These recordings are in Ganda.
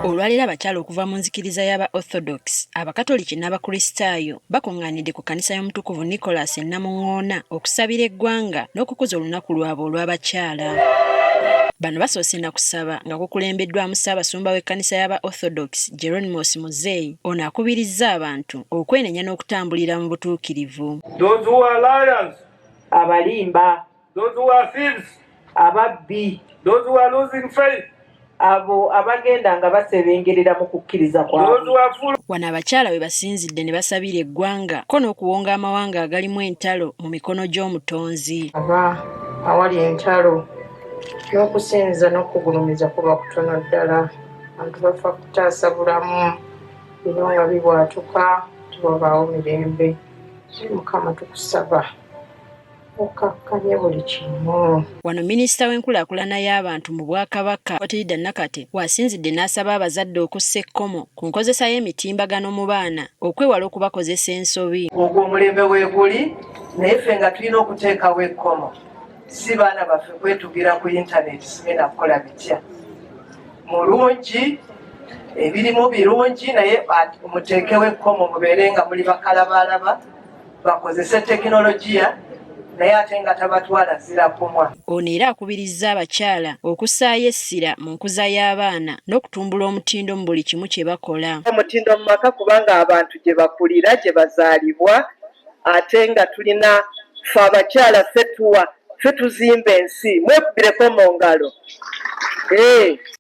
Olwalira abakyala okuva mu nzikiriza y'aba Orthodox, abakatoliki n'abakristaayo bakungaanidde ku kkanisa y'omutukuvu Nicholas e Namuŋŋoona okusabira eggwanga n'okukuza olunaku lwabwe olw'abakyala. Bano basoose na kusaba nga kukulembeddwamu Ssaabasumba w'ekkanisa y'aba Orthodox Geronimos Muzeeyi ono akubirizza abantu okwenenya n'okutambulira mu butuukirivu. Those who are liars, abalimba, those who are thieves, ababbi, those who are losing faith, abo abagenda nga basebengerera mu kukkiriza kwabwe. Wano abakyala we basinzidde ne basabira eggwanga ko n'okuwonga amawanga agalimu entalo mu mikono gy'omutonzi. Aba awali entalo n'okusinza n'okugulumiza kuba kutono ddala. Abantu bafa kutaasa bulamu, bino nga bibwatuka tewabaawo mirembe. Mukama tukusaba okakkanye buli kimu. Wano minisita w'enkulaakulana y'abantu mu Bwakabaka Otilida Nakate wasinzidde n'asaba abazadde okussa ekkomo ku nkozesa y'emitimbagano mu baana okwewala okubakozesa ensobi. Ogwo omulembe weeguli naye ffe nga tulina okuteekawo ekkomo. Si baana baffe kwetugira ku intaneti sigenda kukola bitya. Mulungi ebirimu birungi naye muteekewo ekkomo mubeere nga muli bakalabalaba bakozese tekinologiya naye ate nga tabatwala zira kumwa. Ono era akubirizza abakyala okussaayo essira mu nkuza y'abaana n'okutumbula omutindo mu buli kimu kye bakola. Omutindo mu maka kubanga abantu gye bakulira gye bazaalibwa ate nga tulina ffe abakyala ffe tuzimba ensi mwekubireko mu ngalo.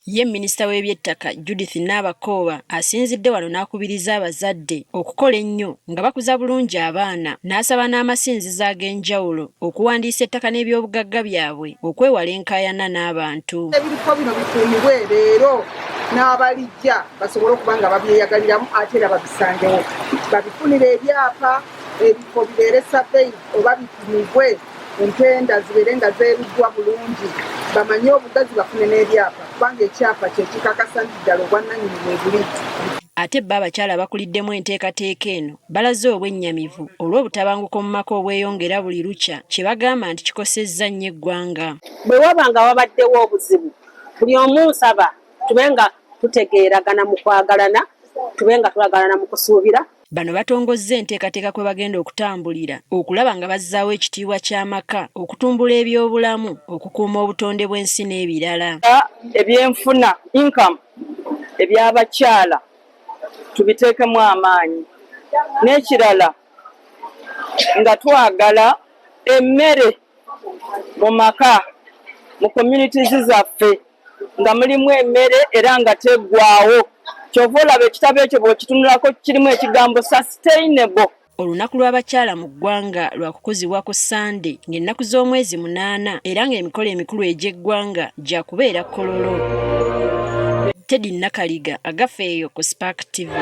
Ye minisita w'ebyettaka Judith Nabakooba asinzidde wano n'akubiriza abazadde okukola ennyo nga bakuza bulungi abaana n'asaba n'amasinzizo ag'enjawulo okuwandiisa ettaka n'ebyobugagga byabwe okwewala enkaayana n'abantu. Ebiriko bino bikuumibwe leero n'abalijja basobole okuba nga babyeyagaliramu ate era babisangewo. Babifunire ebyapa ebifo bibeere sabbeyi oba bipimibwe empenda zibeere nga zeeruddwa bulungi. Bamanye obugazi bafune n'ebyapa kubanga ekyapa kye kikakasa ddala obwannannyini bwebuli. Ate bo abakyala bakuliddemu enteekateeka eno balaze obwennyamivu olw'obutabanguko mu maka obweyongera buli lukya kye bagamba nti kikosezza nnyo eggwanga. Bwe waba nga wabaddewo obuzibu buli omu nsaba tube nga tutegeeragana mu kwagalana, tube nga twagalana mu kusuubira. Bano batongozza enteekateeka kwe bagenda okutambulira okulaba nga bazzaawo ekitiibwa ky'amaka, okutumbula ebyobulamu, okukuuma obutonde bw'ensi n'ebirala. Ebyenfuna income eby'abakyala tubiteekemu amaanyi, n'ekirala nga twagala emmere mu maka mu communities zaffe nga mulimu emmere era nga teggwaawo. Kyova olaba ekitabo ekyo bw'okitunulako kirimu ekigambo sustainable. Olunaku lw'abakyala mu ggwanga lwakukuzibwa ku Sande ng'ennaku z'omwezi 8 era ng'emikolo emikulu egy'eggwanga gya kubeera Kololo. Teddy Nakaliga agafeeyo ku Spark TV.